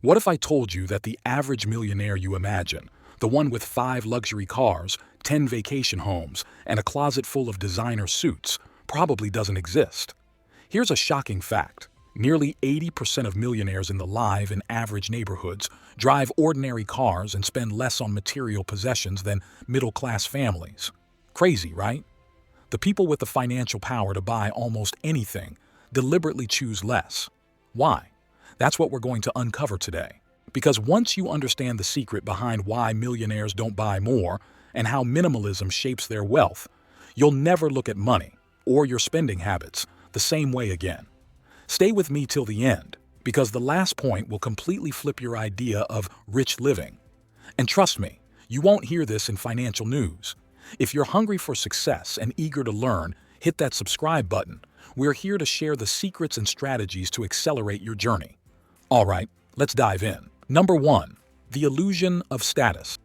What if I told you that the average millionaire you imagine, the one with 5 luxury cars, 10 vacation homes, and a closet full of designer suits, probably doesn't exist? Here's a shocking fact. Nearly 80% of millionaires in the live and average neighborhoods drive ordinary cars and spend less on material possessions than middle-class families. Crazy, right? The people with the financial power to buy almost anything deliberately choose less. Why? That's what we're going to uncover today. Because once you understand the secret behind why millionaires don't buy more and how minimalism shapes their wealth, you'll never look at money or your spending habits the same way again. Stay with me till the end, because the last point will completely flip your idea of rich living. And trust me, you won't hear this in financial news. If you're hungry for success and eager to learn, hit that subscribe button. We're here to share the secrets and strategies to accelerate your journey. All right, let's dive in. Number 1. The illusion of status.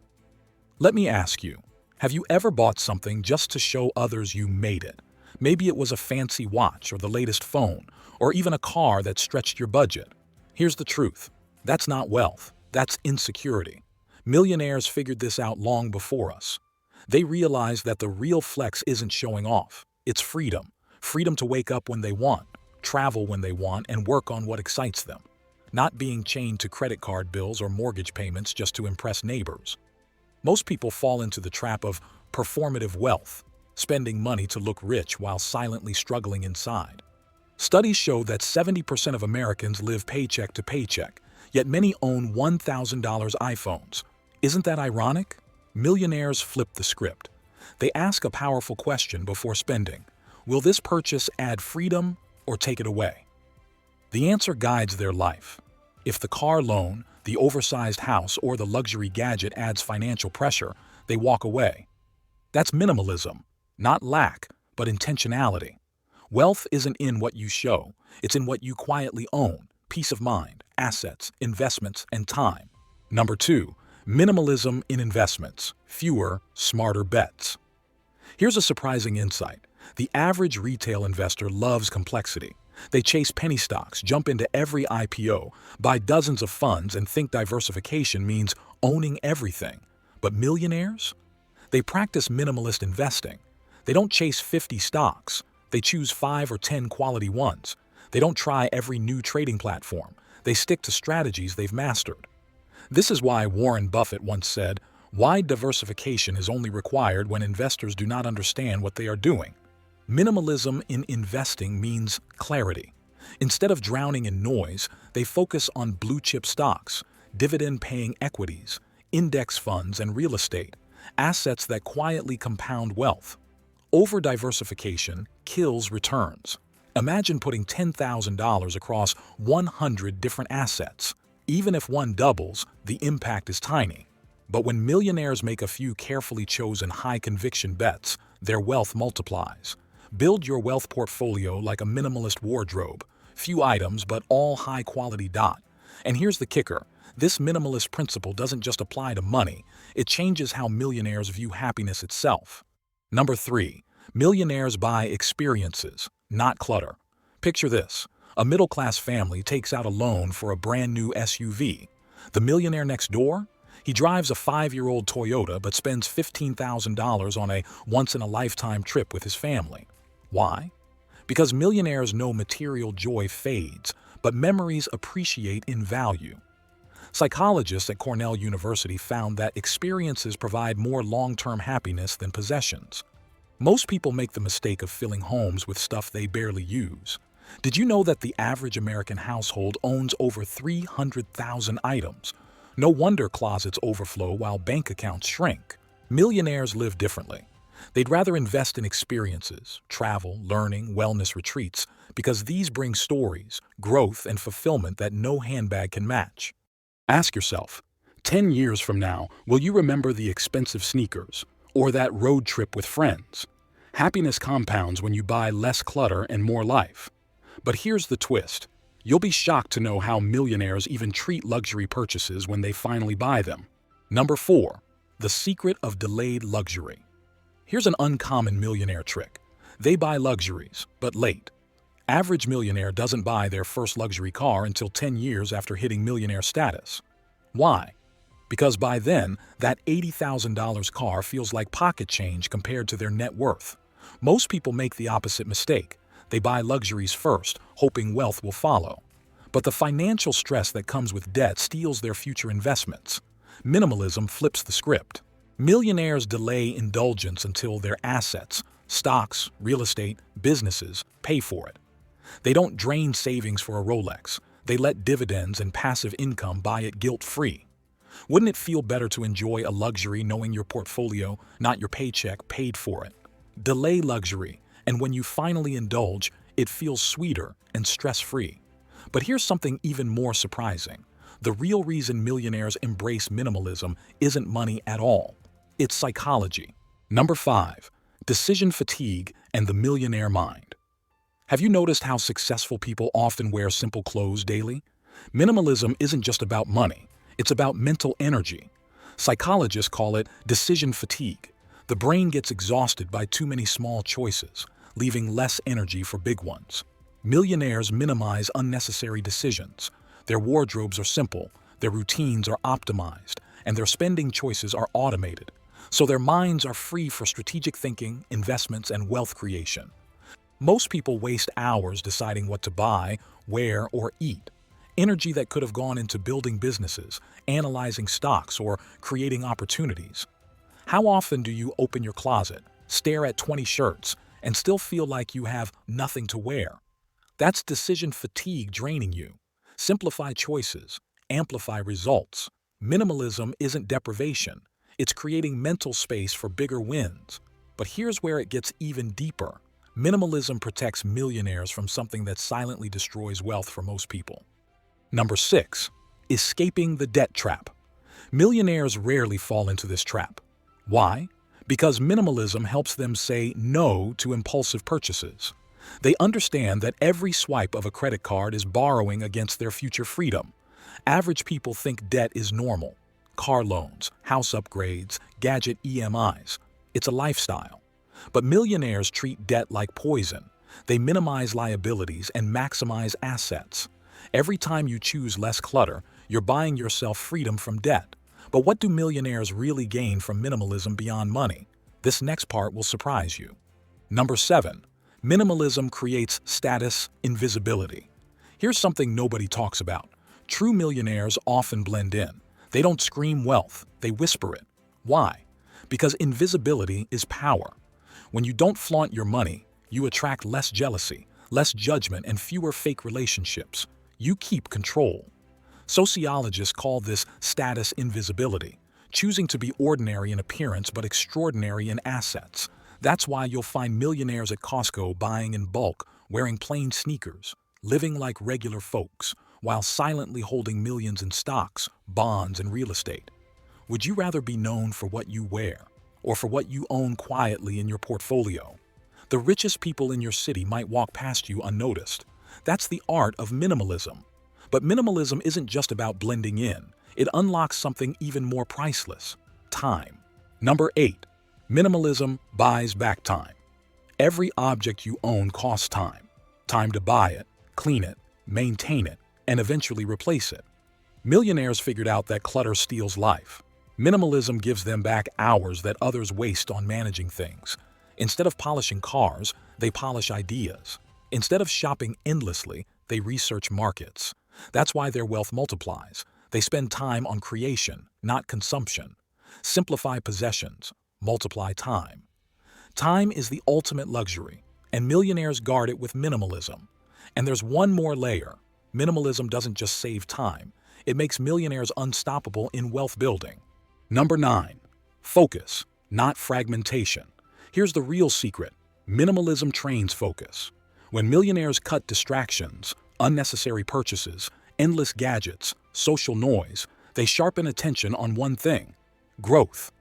Let me ask you, have you ever bought something just to show others you made it? Maybe it was a fancy watch or the latest phone, or even a car that stretched your budget. Here's the truth. That's not wealth. That's insecurity. Millionaires figured this out long before us. They realized that the real flex isn't showing off. It's freedom. Freedom to wake up when they want, travel when they want, and work on what excites them. Not being chained to credit card bills or mortgage payments just to impress neighbors. Most people fall into the trap of performative wealth, spending money to look rich while silently struggling inside. Studies show that 70% of Americans live paycheck to paycheck, yet many own $1,000 iPhones. Isn't that ironic? Millionaires flip the script. They ask a powerful question before spending. Will this purchase add freedom or take it away? The answer guides their life. If the car loan, the oversized house, or the luxury gadget adds financial pressure, they walk away. That's minimalism, not lack, but intentionality. Wealth isn't in what you show, it's in what you quietly own: peace of mind, assets, investments, and time. Number 2. Minimalism in investments. Fewer, smarter bets. Here's a surprising insight. The average retail investor loves complexity. They chase penny stocks, jump into every IPO, buy dozens of funds, and think diversification means owning everything. But millionaires? They practice minimalist investing. They don't chase 50 stocks. They choose 5 or 10 quality ones. They don't try every new trading platform. They stick to strategies they've mastered. This is why Warren Buffett once said, "Wide diversification is only required when investors do not understand what they are doing." Minimalism in investing means clarity. Instead of drowning in noise, they focus on blue-chip stocks, dividend-paying equities, index funds, and real estate, assets that quietly compound wealth. Over-diversification kills returns. Imagine putting $10,000 across 100 different assets. Even if one doubles, the impact is tiny. But when millionaires make a few carefully chosen high-conviction bets, their wealth multiplies. Build your wealth portfolio like a minimalist wardrobe. Few items, but all high-quality dot. And here's the kicker. This minimalist principle doesn't just apply to money. It changes how millionaires view happiness itself. Number 3. Millionaires buy experiences, not clutter. Picture this. A middle-class family takes out a loan for a brand-new SUV. The millionaire next door? He drives a 5-year-old Toyota but spends $15,000 on a once-in-a-lifetime trip with his family. Why? Because millionaires know material joy fades, but memories appreciate in value. Psychologists at Cornell University found that experiences provide more long-term happiness than possessions. Most people make the mistake of filling homes with stuff they barely use. Did you know that the average American household owns over 300,000 items? No wonder closets overflow while bank accounts shrink. Millionaires live differently. They'd rather invest in experiences, travel, learning, wellness retreats, because these bring stories, growth, and fulfillment that no handbag can match. Ask yourself, 10 years from now, will you remember the expensive sneakers or that road trip with friends? Happiness compounds when you buy less clutter and more life. But here's the twist. You'll be shocked to know how millionaires even treat luxury purchases when they finally buy them. Number 4. The secret of delayed luxury. Here's an uncommon millionaire trick. They buy luxuries, but late. Average millionaire doesn't buy their first luxury car until 10 years after hitting millionaire status. Why? Because by then, that $80,000 car feels like pocket change compared to their net worth. Most people make the opposite mistake. They buy luxuries first, hoping wealth will follow. But the financial stress that comes with debt steals their future investments. Minimalism flips the script. Millionaires delay indulgence until their assets, stocks, real estate, businesses, pay for it. They don't drain savings for a Rolex. They let dividends and passive income buy it guilt-free. Wouldn't it feel better to enjoy a luxury knowing your portfolio, not your paycheck, paid for it? Delay luxury, and when you finally indulge, it feels sweeter and stress-free. But here's something even more surprising. The real reason millionaires embrace minimalism isn't money at all. It's psychology. Number 5. Decision fatigue and the millionaire mind. Have you noticed how successful people often wear simple clothes daily? Minimalism isn't just about money. It's about mental energy. Psychologists call it decision fatigue. The brain gets exhausted by too many small choices, leaving less energy for big ones. Millionaires minimize unnecessary decisions. Their wardrobes are simple, their routines are optimized, and their spending choices are automated. So their minds are free for strategic thinking, investments, and wealth creation. Most people waste hours deciding what to buy, wear, or eat. Energy that could have gone into building businesses, analyzing stocks, or creating opportunities. How often do you open your closet, stare at 20 shirts, and still feel like you have nothing to wear? That's decision fatigue draining you. Simplify choices, amplify results. Minimalism isn't deprivation. It's creating mental space for bigger wins. But here's where it gets even deeper. Minimalism protects millionaires from something that silently destroys wealth for most people. Number 6. Escaping the debt trap. Millionaires rarely fall into this trap. Why? Because minimalism helps them say no to impulsive purchases. They understand that every swipe of a credit card is borrowing against their future freedom. Average people think debt is normal. Car loans, house upgrades, gadget EMIs. It's a lifestyle. But millionaires treat debt like poison. They minimize liabilities and maximize assets. Every time you choose less clutter, you're buying yourself freedom from debt. But what do millionaires really gain from minimalism beyond money? This next part will surprise you. Number 7. Minimalism creates status invisibility. Here's something nobody talks about. True millionaires often blend in. They don't scream wealth, they whisper it. Why? Because invisibility is power. When you don't flaunt your money, you attract less jealousy, less judgment, and fewer fake relationships. You keep control. Sociologists call this status invisibility, choosing to be ordinary in appearance but extraordinary in assets. That's why you'll find millionaires at Costco buying in bulk, wearing plain sneakers, living like regular folks, while silently holding millions in stocks, bonds, and real estate. Would you rather be known for what you wear, or for what you own quietly in your portfolio? The richest people in your city might walk past you unnoticed. That's the art of minimalism. But minimalism isn't just about blending in. It unlocks something even more priceless: time. Number 8. Minimalism buys back time. Every object you own costs time. Time to buy it, clean it, maintain it, and eventually replace it. Millionaires figured out that clutter steals life. Minimalism gives them back hours that others waste on managing things. Instead of polishing cars, they polish ideas. Instead of shopping endlessly, they research markets. That's why their wealth multiplies. They spend time on creation, not consumption. Simplify possessions, multiply time. Time is the ultimate luxury, and millionaires guard it with minimalism. And there's one more layer. Minimalism doesn't just save time. It makes millionaires unstoppable in wealth building. Number 9. Focus, not fragmentation. Here's the real secret. Minimalism trains focus. When millionaires cut distractions, unnecessary purchases, endless gadgets, social noise, they sharpen attention on one thing: growth.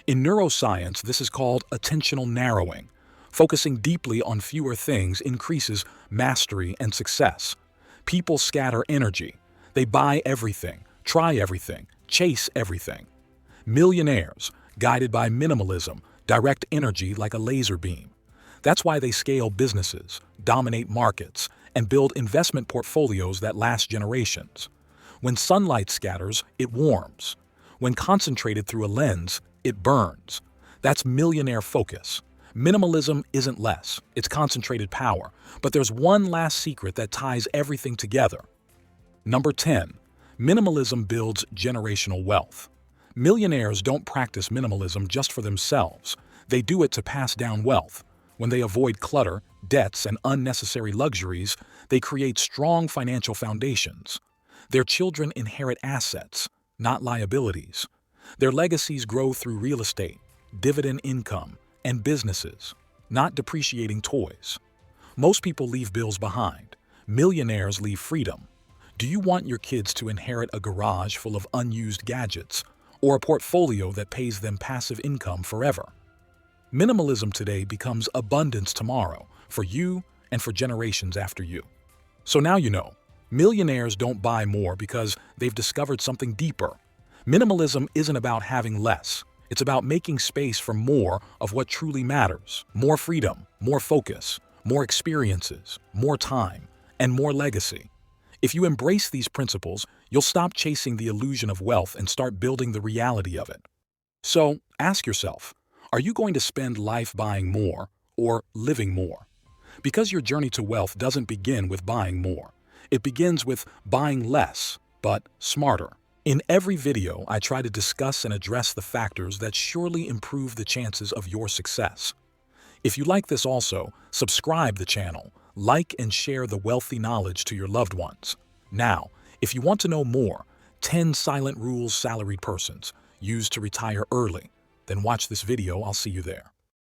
In neuroscience, this is called attentional narrowing. Focusing deeply on fewer things increases mastery and success. People scatter energy. They buy everything, try everything, chase everything. Millionaires, guided by minimalism, direct energy like a laser beam. That's why they scale businesses, dominate markets, and build investment portfolios that last generations. When sunlight scatters, it warms. When concentrated through a lens, it burns. That's millionaire focus. Minimalism isn't less, it's concentrated power. But there's one last secret that ties everything together. Number 10. Minimalism builds generational wealth. Millionaires don't practice minimalism just for themselves. They do it to pass down wealth. When they avoid clutter, debts, and unnecessary luxuries, they create strong financial foundations. Their children inherit assets, not liabilities. Their legacies grow through real estate, dividend income, and businesses, not depreciating toys. Most people leave bills behind. Millionaires leave freedom. Do you want your kids to inherit a garage full of unused gadgets, or a portfolio that pays them passive income forever? Minimalism today becomes abundance tomorrow, for you and for generations after you. So now you know, millionaires don't buy more because they've discovered something deeper. Minimalism isn't about having less. It's about making space for more of what truly matters. More freedom, more focus, more experiences, more time, and more legacy. If you embrace these principles, you'll stop chasing the illusion of wealth and start building the reality of it. So, ask yourself, are you going to spend life buying more or living more? Because your journey to wealth doesn't begin with buying more. It begins with buying less, but smarter. In every video, I try to discuss and address the factors that surely improve the chances of your success. If you like this also, subscribe the channel, like and share the wealthy knowledge to your loved ones. Now, if you want to know more, 10 silent rules salaried persons use to retire early, then watch this video. I'll see you there.